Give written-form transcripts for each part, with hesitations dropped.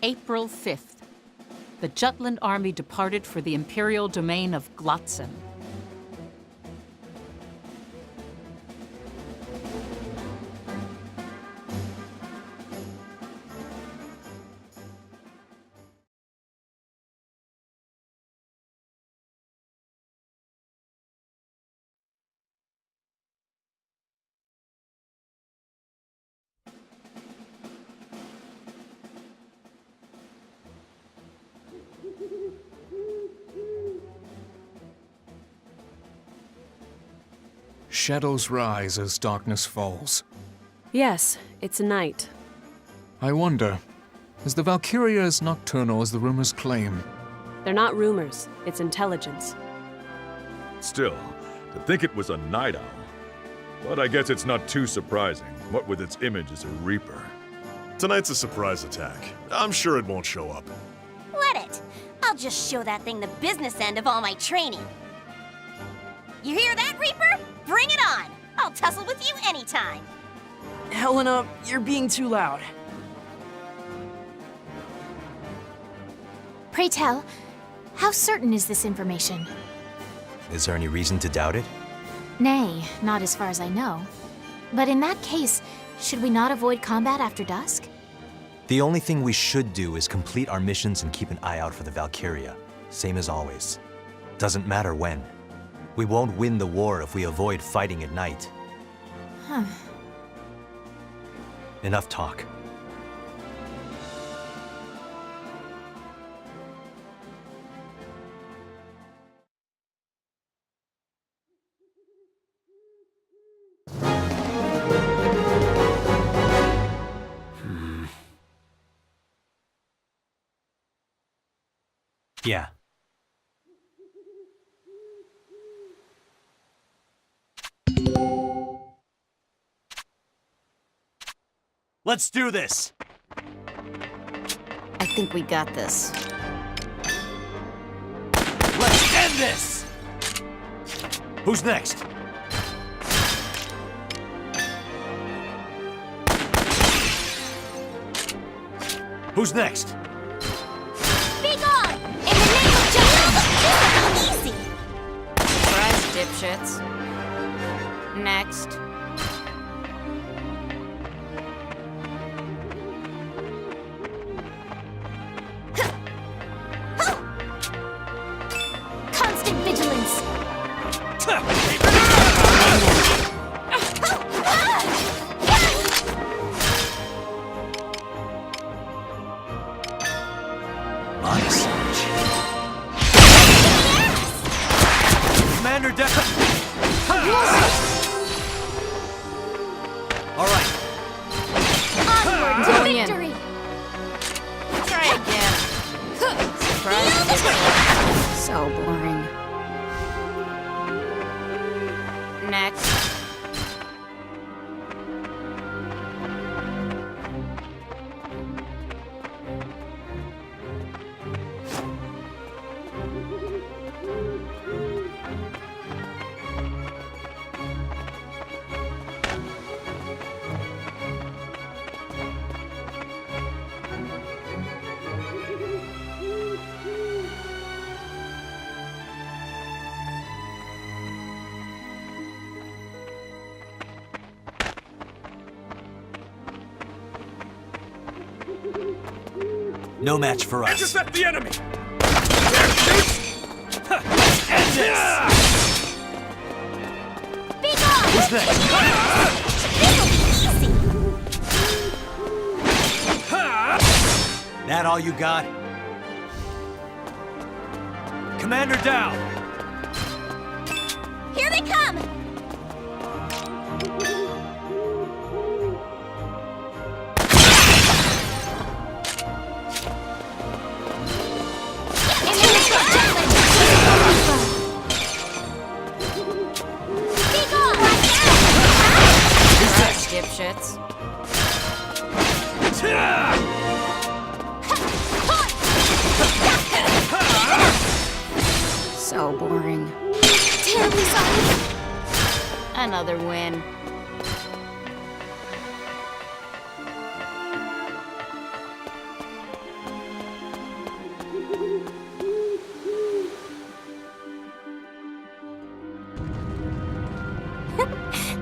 April 5th. The Jutland army departed for the imperial domain of Glotzen. Shadows rise as darkness falls. Yes, it's night. I wonder, is the Valkyria as nocturnal as the rumors claim? They're not rumors, it's intelligence. Still, to think it was a night owl. But I guess it's not too surprising, what with its image as a reaper. Tonight's a surprise attack. I'm sure it won't show up. Let it! I'll just show that thing the business end of all my training. You hear that, Reaper? Bring it on! I'll tussle with you anytime! Helena, you're being too loud. Pray tell, how certain is this information? Is there any reason to doubt it? Nay, not as far as I know. But in that case, should we not avoid combat after dusk? The only thing we should do is complete our missions and keep an eye out for the Valkyria. Same as always. Doesn't matter when. We won't win the war if we avoid fighting at night. Huh. Enough talk. Yeah. Let's do this! I think we got this. Let's end this! Who's next? Who's next? Be gone! In the name of justice! Easy! Surprise, dipshits. Next. Constant vigilance! Commander Deca! All right. Onward to Going in. victory! Try again. Surprise. So boring. Next. No match for us. Intercept the enemy! End this! Be gone! Who's next? This'll be easy! That all you got? Commander down! Here they come! Dipshits. So boring. Terribly sorry! Another win.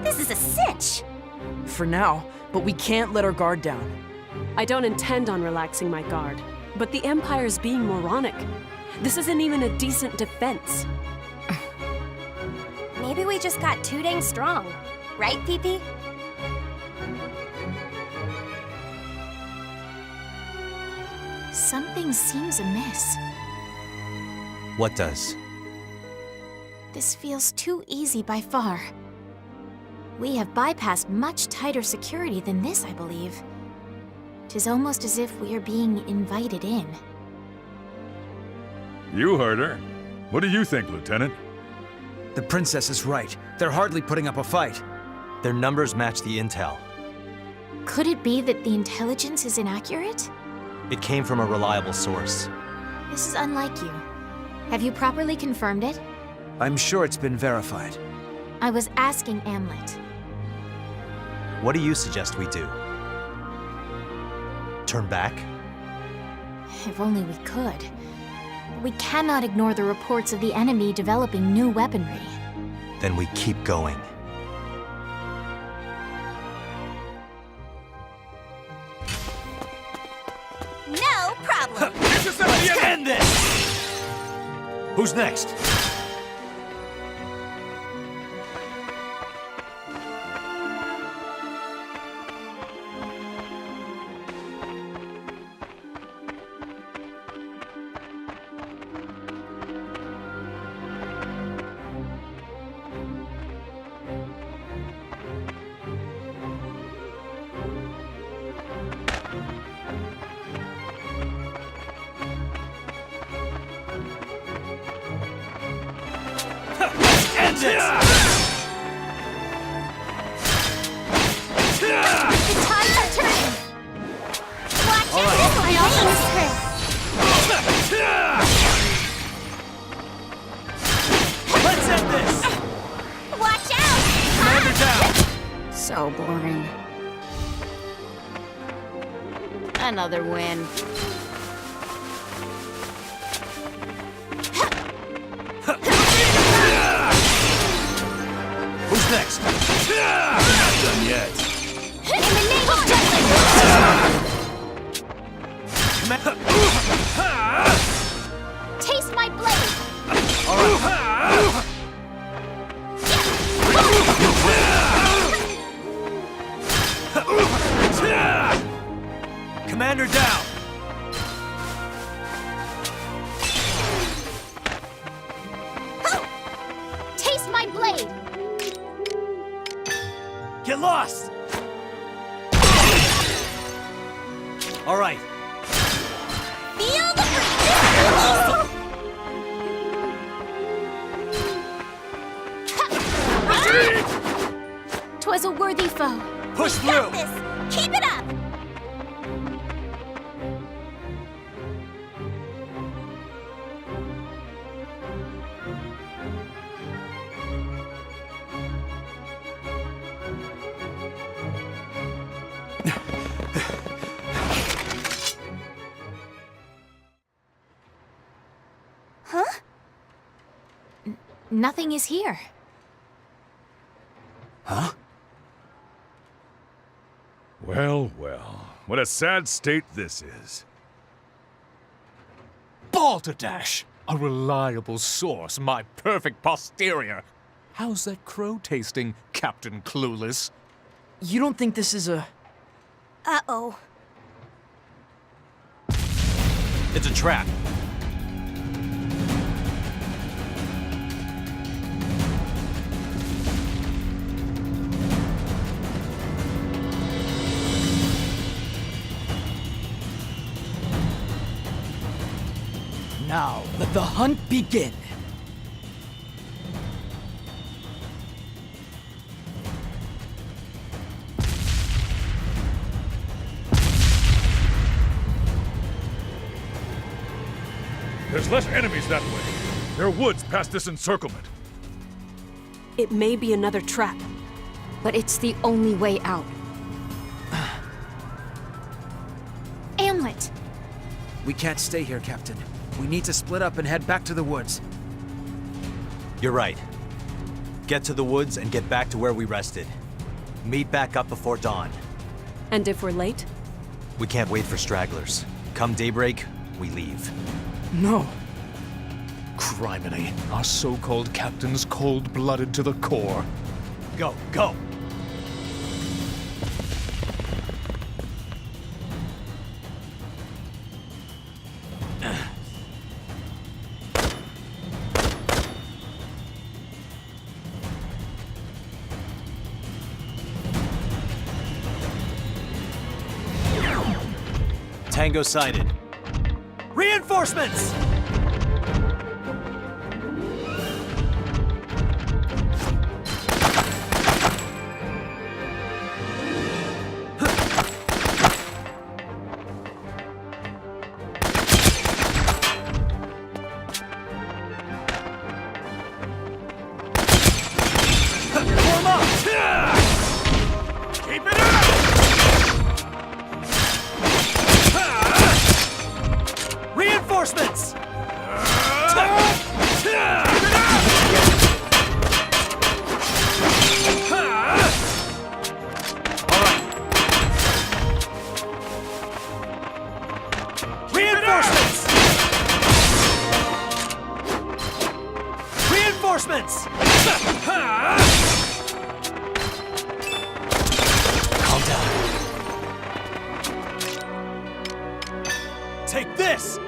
This is a cinch. For now, but we can't let our guard down. I don't intend on relaxing my guard, but the Empire's being moronic. This isn't even a decent defense. Maybe we just got too dang strong. Right, PP? Something seems amiss. What does? This feels too easy by far. We have bypassed much tighter security than this, I believe. 'Tis almost as if we are being invited in. You heard her. What do you think, Lieutenant? The princess is right. They're hardly putting up a fight. Their numbers match the intel. Could it be that the intelligence is inaccurate? It came from a reliable source. This is unlike you. Have you properly confirmed it? I'm sure it's been verified. I was asking Amlet. What do you suggest we do? Turn back? If only we could. We cannot ignore the reports of the enemy developing new weaponry. Then we keep going. No problem. Let's end this! Who's next? End this! The tides are turning. Watch out! I almost hurt. Let's end this! Watch out! Commander down! So boring. Another win. Who's next? Not done yet. In the name of justice! Taste my blade! All right. Commander down! Taste my blade! Get lost! All right. Feel the breeze! 'Twas a worthy foe. Push We got through! this! Keep it up! Nothing is here. Huh? Well, well. What a sad state this is. Balderdash! A reliable source, my perfect posterior. How's that crow tasting, Captain Clueless? You don't think this is a... Uh-oh. It's a trap. Now, let the hunt begin. There's less enemies that way. There are woods past this encirclement. It may be another trap. But it's the only way out. Amlet! We can't stay here, Captain. We need to split up and head back to the woods. You're right. Get to the woods and get back to where we rested. Meet back up before dawn. And if we're late? We can't wait for stragglers. Come daybreak, we leave. No. Criminy, our so-called captain's cold-blooded to the core. Go, go! Tango sighted. Reinforcements! Form up! Keep it up! Reinforcements! Reinforcements! Reinforcements! Calm down. Take this!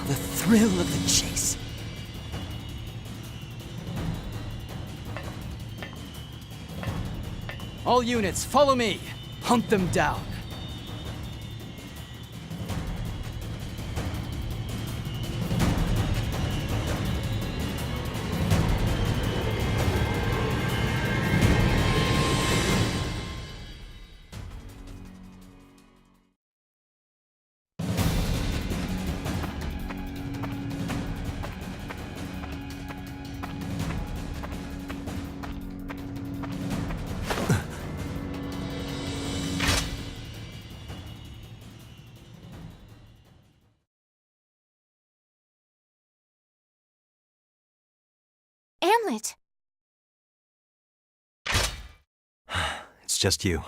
The thrill of the chase. All units, follow me. Hunt them down. Hamlet! It's just you.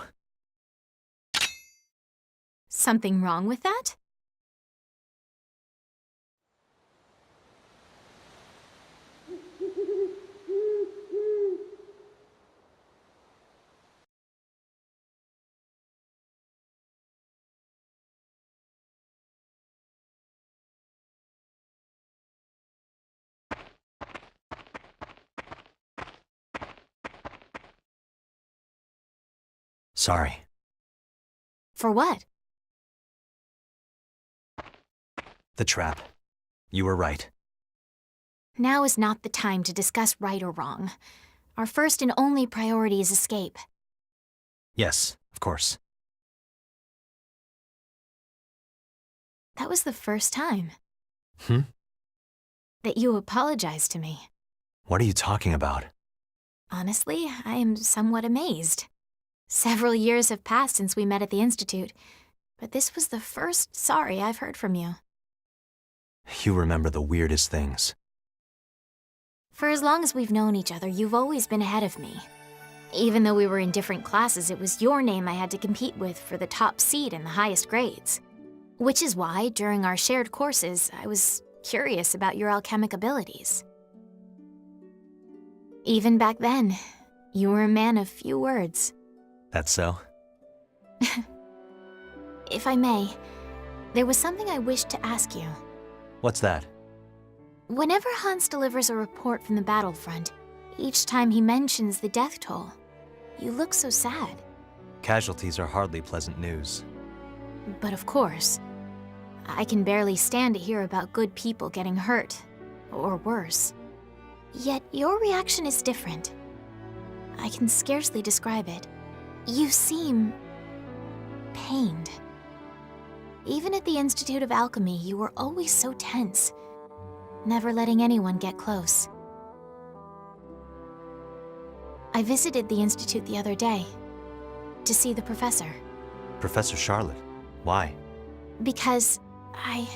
Something wrong with that? Sorry. For what? The trap. You were right. Now is not the time to discuss right or wrong. Our first and only priority is escape. Yes, of course. That was the first time. Hmm? That you apologized to me. What are you talking about? Honestly, I am somewhat amazed. Several years have passed since we met at the Institute, but this was the first sorry I've heard from you. You remember the weirdest things. For as long as we've known each other, you've always been ahead of me. Even though we were in different classes, it was your name I had to compete with for the top seed and the highest grades. Which is why, during our shared courses, I was curious about your alchemic abilities. Even back then, you were a man of few words. That's so? If I may, there was something I wished to ask you. What's that? Whenever Hans delivers a report from the battlefront, each time he mentions the death toll, you look so sad. Casualties are hardly pleasant news. But of course, I can barely stand to hear about good people getting hurt, or worse. Yet your reaction is different. I can scarcely describe it. You seem pained. Even at the Institute of Alchemy, you were always so tense, never letting anyone get close. I visited the Institute the other day to see the professor. Professor Charlotte, why? Because I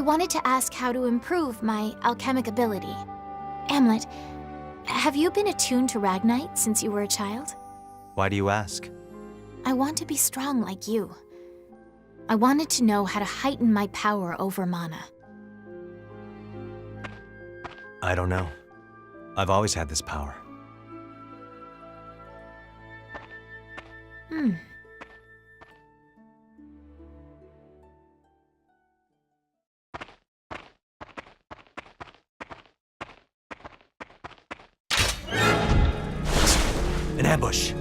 wanted to ask how to improve my alchemic ability. Amlet, have you been attuned to Ragnite since you were a child? Why do you ask? I want to be strong like you. I wanted to know how to heighten my power over mana. I don't know. I've always had this power. An ambush!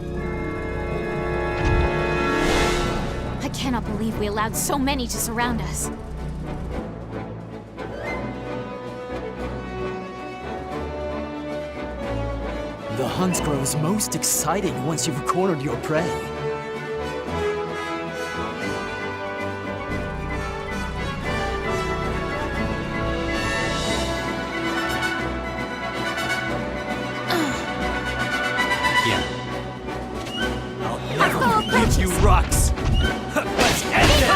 I cannot believe we allowed so many to surround us. The hunt grows most exciting once you've cornered your prey. I'll never forgive you, Rux! Let's end this!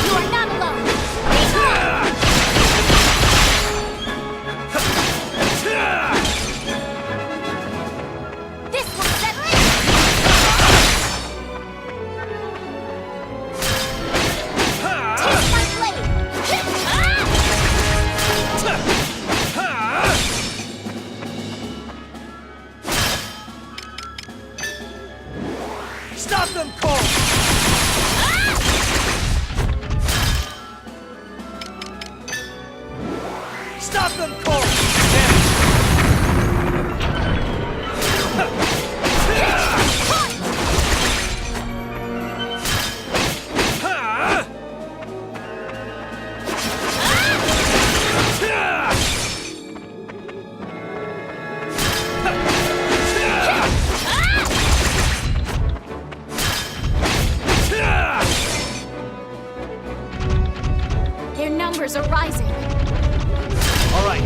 You are not alone! This will settle it! Take my blade! Stop them, Cole! Stop them, Cole! Their numbers are rising. All right,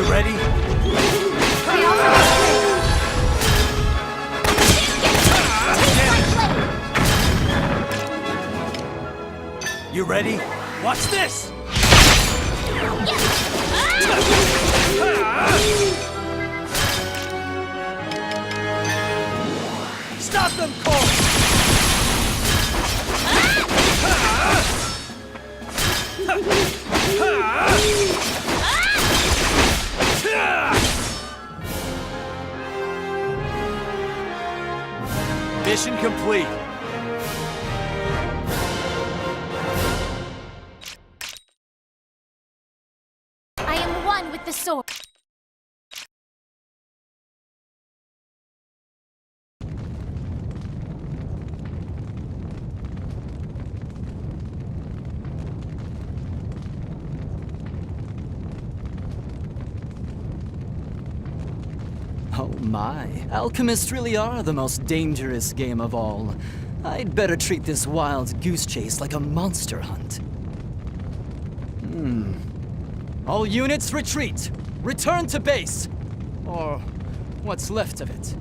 ready? You ready? Watch this! Stop them, Cole! Mission complete. I am one with the sword. Oh my, alchemists really are the most dangerous game of all. I'd better treat this wild goose chase like a monster hunt. All units retreat! Return to base! Or what's left of it.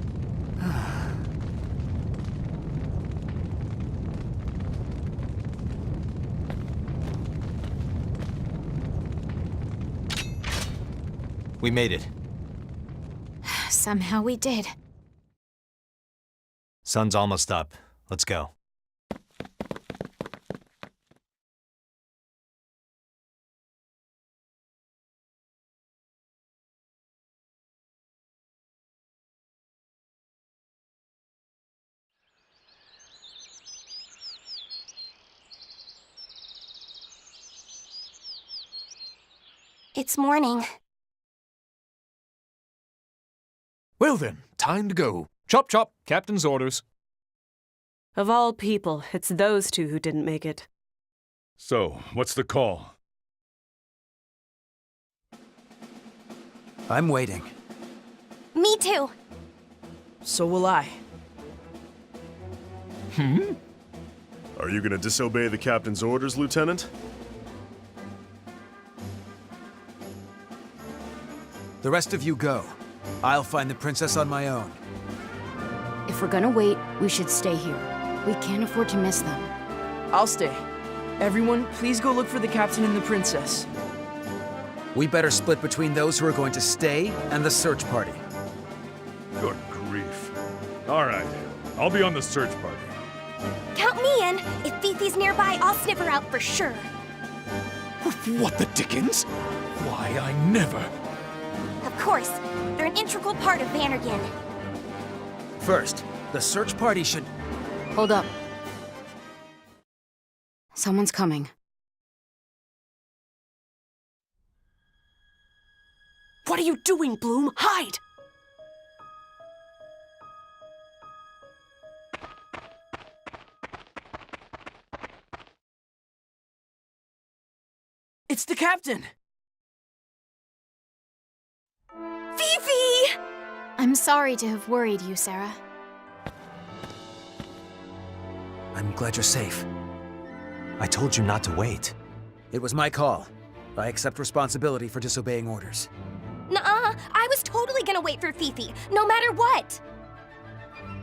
We made it. Somehow we did. Sun's almost up. Let's go. It's morning. Well then, time to go. Chop chop, captain's orders. Of all people, it's those two who didn't make it. So, what's the call? I'm waiting. Me too. So will I. Are you gonna disobey the captain's orders, Lieutenant? The rest of you go. I'll find the princess on my own. If we're gonna wait, we should stay here. We can't afford to miss them. I'll stay. Everyone, please go look for the captain and the princess. We better split between those who are going to stay and the search party. Good grief. All right, I'll be on the search party. Count me in. If Fifi's nearby, I'll sniff her out for sure. What the dickens? Why, I never... Of course, they're an integral part of Vandergin. First, the search party should... Hold up. Someone's coming. What are you doing, Bloom? Hide! It's the captain! Fifi! I'm sorry to have worried you, Sarah. I'm glad you're safe. I told you not to wait. It was my call. I accept responsibility for disobeying orders. Nuh-uh, I was totally gonna wait for Fifi, no matter what.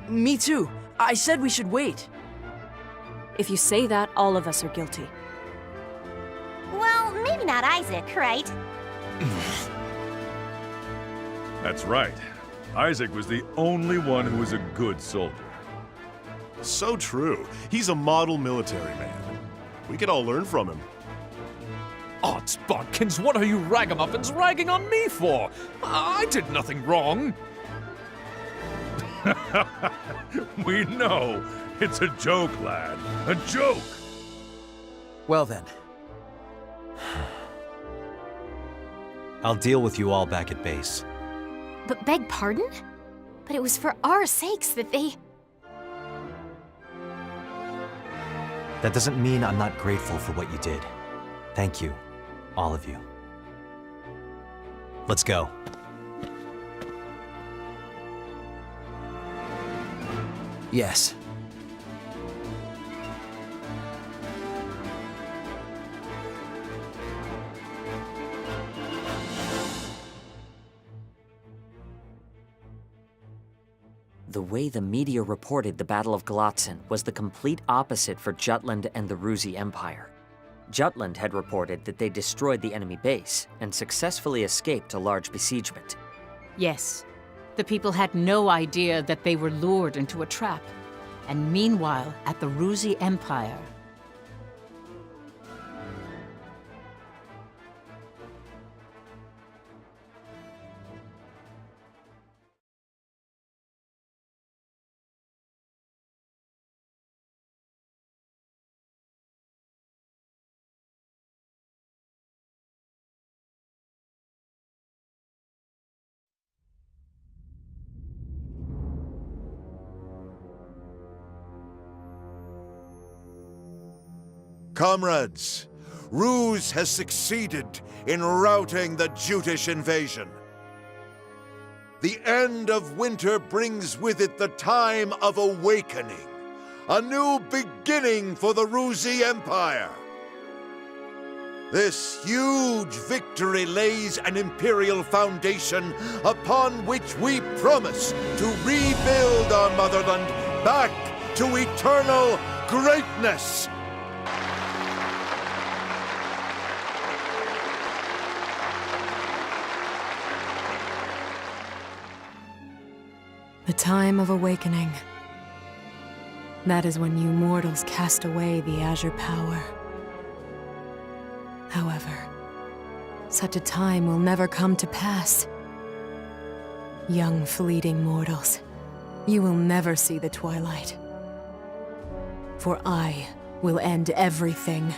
Me too. I said we should wait. If you say that, all of us are guilty. Well, maybe not Isaac, right? That's right. Isaac was the only one who was a good soldier. So true. He's a model military man. We could all learn from him. Odds bodkins, what are you ragamuffins ragging on me for? I did nothing wrong. We know. It's a joke, lad. A joke! Well then. I'll deal with you all back at base. But beg pardon? But it was for our sakes that they... That doesn't mean I'm not grateful for what you did. Thank you, all of you. Let's go. Yes. The way the media reported the Battle of Glotzen was the complete opposite for Jutland and the Ruzi Empire. Jutland had reported that they destroyed the enemy base and successfully escaped a large besiegement. Yes, the people had no idea that they were lured into a trap. And meanwhile, at the Ruzi Empire, Comrades, Ruse has succeeded in routing the Jutish invasion. The end of winter brings with it the time of awakening, a new beginning for the Ruzi Empire. This huge victory lays an imperial foundation upon which we promise to rebuild our motherland back to eternal greatness. The time of awakening. That is when you mortals cast away the Azure power. However, such a time will never come to pass. Young fleeting mortals, you will never see the twilight. For I will end everything.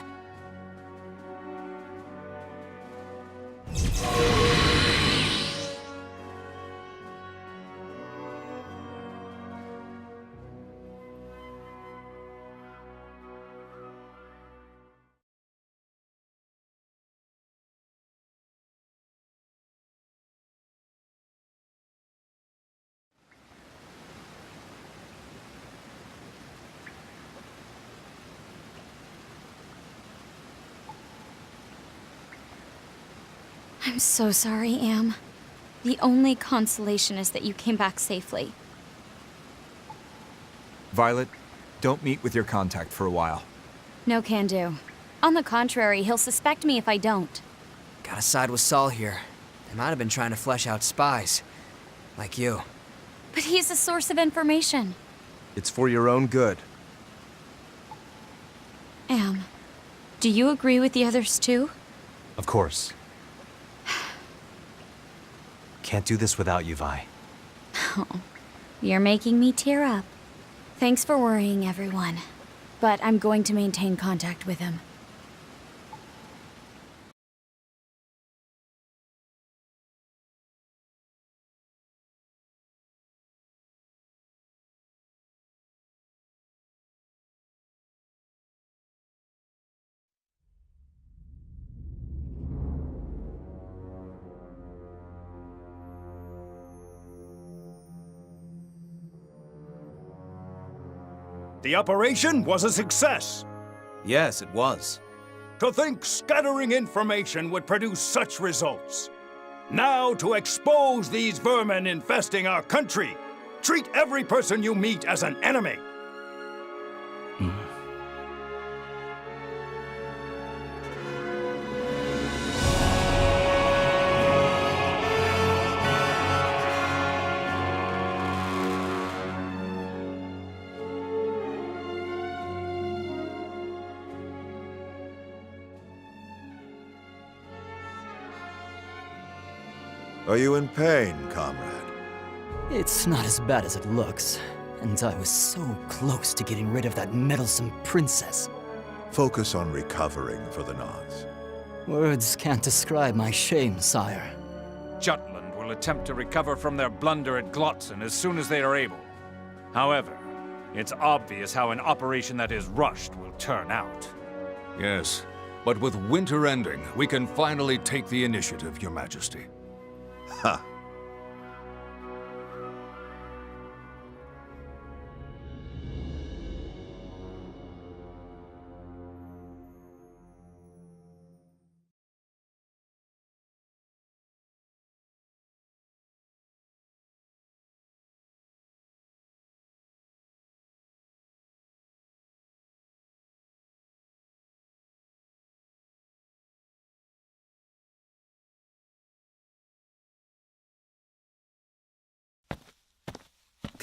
I'm so sorry, Am. The only consolation is that you came back safely. Violet, don't meet with your contact for a while. No can do. On the contrary, he'll suspect me if I don't. Gotta side with Saul here. They might have been trying to flesh out spies. Like you. But he's a source of information. It's for your own good. Am, do you agree with the others too? Of course. Can't do this without you, Vi. Oh, you're making me tear up. Thanks for worrying, everyone. But I'm going to maintain contact with him. The operation was a success. Yes, it was. To think scattering information would produce such results. Now to expose these vermin infesting our country. Treat every person you meet as an enemy. Are you in pain, comrade? It's not as bad as it looks, and I was so close to getting rid of that meddlesome princess. Focus on recovering for the nonce. Words can't describe my shame, sire. Jutland will attempt to recover from their blunder at Glotzen as soon as they are able. However, it's obvious how an operation that is rushed will turn out. Yes, but with winter ending, we can finally take the initiative, Your Majesty. Ha!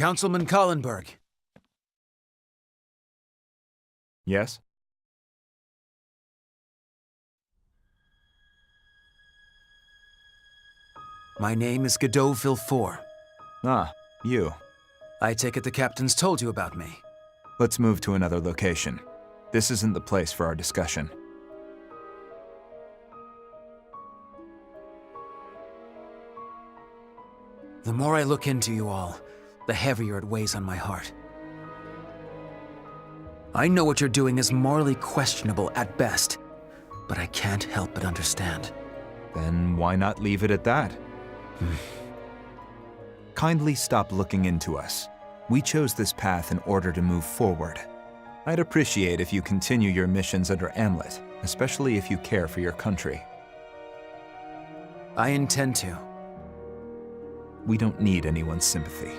Councilman Kallenberg. Yes? My name is Godot Villefort. Ah, you. I take it the captain's told you about me. Let's move to another location. This isn't the place for our discussion. The more I look into you all, the heavier it weighs on my heart. I know what you're doing is morally questionable at best, but I can't help but understand. Then why not leave it at that? Kindly stop looking into us. We chose this path in order to move forward. I'd appreciate if you continue your missions under Amlet, especially if you care for your country. I intend to. We don't need anyone's sympathy.